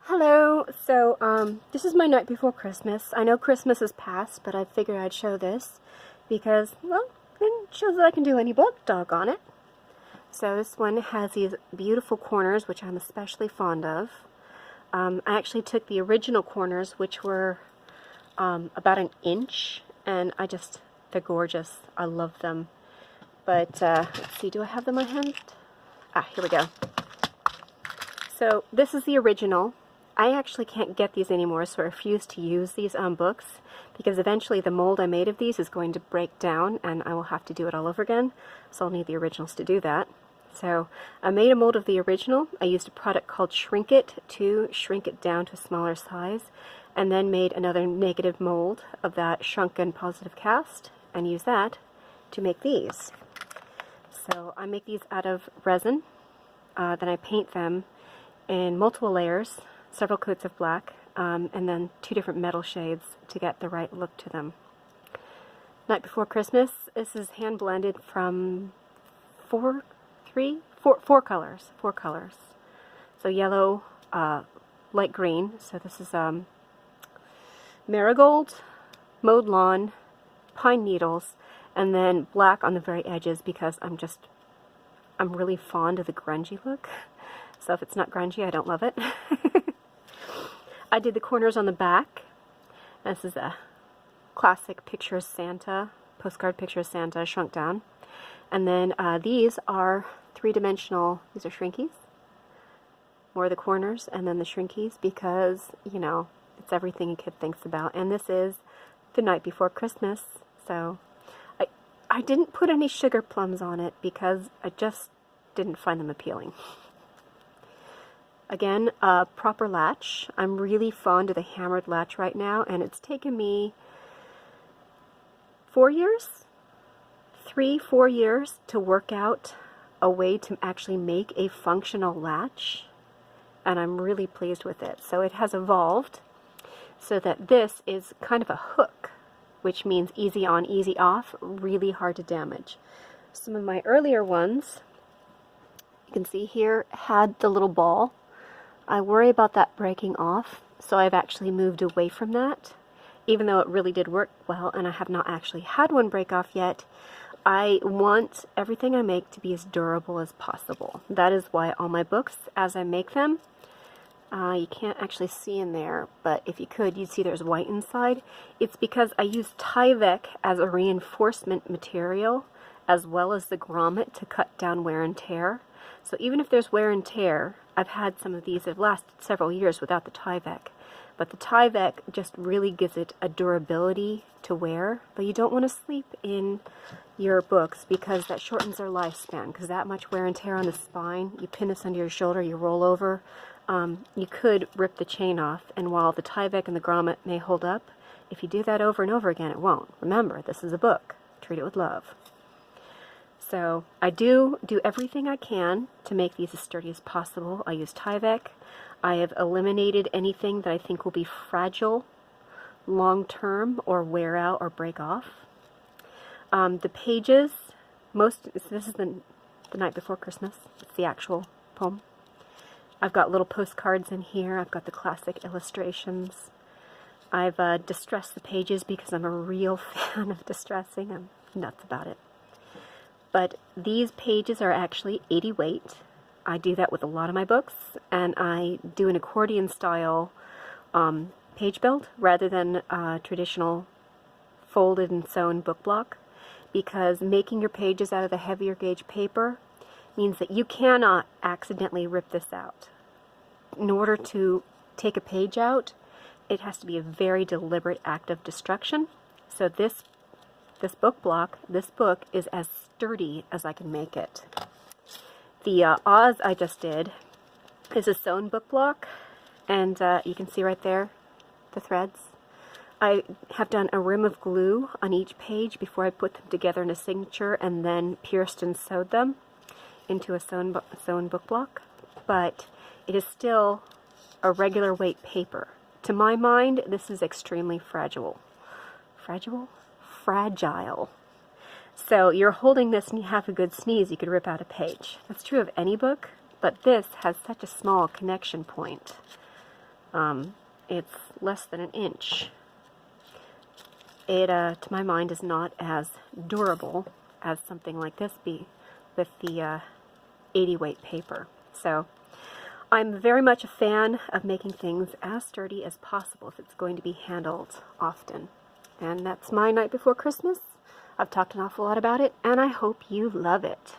Hello, so this is my night before Christmas. I know Christmas is past, but I figured I'd show this because, well, it shows that I can do any book, doggone it. So this one has these beautiful corners, which I'm especially fond of. I actually took the original corners, which were about an inch, and they're gorgeous. I love them. But, let's see, do I have them on hand? Ah, here we go. So this is the original. I actually can't get these anymore, so I refuse to use these books because eventually the mold I made of these is going to break down and I will have to do it all over again, so I'll need the originals to do that. So I made a mold of the original. I used a product called Shrink It to shrink it down to a smaller size, and then made another negative mold of that shrunken positive cast and used that to make these. So I make these out of resin, then I paint them in multiple layers, several coats of black, and then 2 different metal shades to get the right look to them. Night Before Christmas, this is hand blended from four colors. So yellow, light green, so this is marigold, mowed lawn, pine needles, and then black on the very edges because I'm really fond of the grungy look. So if it's not grungy, I don't love it. I did the corners on the back. This is a classic picture of Santa, postcard picture of Santa shrunk down. And then these are 3-dimensional, these are shrinkies. More of the corners and then the shrinkies because, you know, it's everything a kid thinks about. And this is the night before Christmas. So I didn't put any sugar plums on it because I just didn't find them appealing. Again, a proper latch. I'm really fond of the hammered latch right now, and it's taken me 4 years? 3-4 years to work out a way to actually make a functional latch, and I'm really pleased with it. So it has evolved so that this is kind of a hook, which means easy on, easy off, really hard to damage. Some of my earlier ones, you can see here, had the little ball. I worry about that breaking off, so I've actually moved away from that. Even though it really did work well, and I have not actually had one break off yet, I want everything I make to be as durable as possible. That is why all my books, as I make them, you can't actually see in there, but if you could, you'd see there's white inside. It's because I use Tyvek as a reinforcement material, as well as the grommet to cut down wear and tear. So even if there's wear and tear, I've had some of these that have lasted several years without the Tyvek. But the Tyvek just really gives it a durability to wear. But you don't want to sleep in your books because that shortens their lifespan. Because that much wear and tear on the spine, you pin this under your shoulder, you roll over, you could rip the chain off. And while the Tyvek and the grommet may hold up, if you do that over and over again, it won't. Remember, this is a book. Treat it with love. So I do everything I can to make these as sturdy as possible. I use Tyvek. I have eliminated anything that I think will be fragile long term or wear out or break off. The pages, this is the night before Christmas. It's the actual poem. I've got little postcards in here. I've got the classic illustrations. I've distressed the pages because I'm a real fan of distressing. I'm nuts about it. But these pages are actually 80 weight. I do that with a lot of my books, and I do an accordion style page build rather than traditional folded and sewn book block, because making your pages out of the heavier gauge paper means that you cannot accidentally rip this out. In order to take a page out, it has to be a very deliberate act of destruction. So this book is as sturdy as I can make it. The Oz I just did is a sewn book block, and you can see right there the threads. I have done a rim of glue on each page before I put them together in a signature, and then pierced and sewed them into a sewn book block. But it is still a regular weight paper. To my mind, this is extremely fragile. Fragile. So you're holding this and you have a good sneeze, you could rip out a page. That's true of any book, but this has such a small connection point It's less than an inch. It, to my mind, is not as durable as something like this be with the 80 weight paper. So I'm very much a fan of making things as sturdy as possible if it's going to be handled often. And that's my Night Before Christmas. I've talked an awful lot about it, and I hope you love it.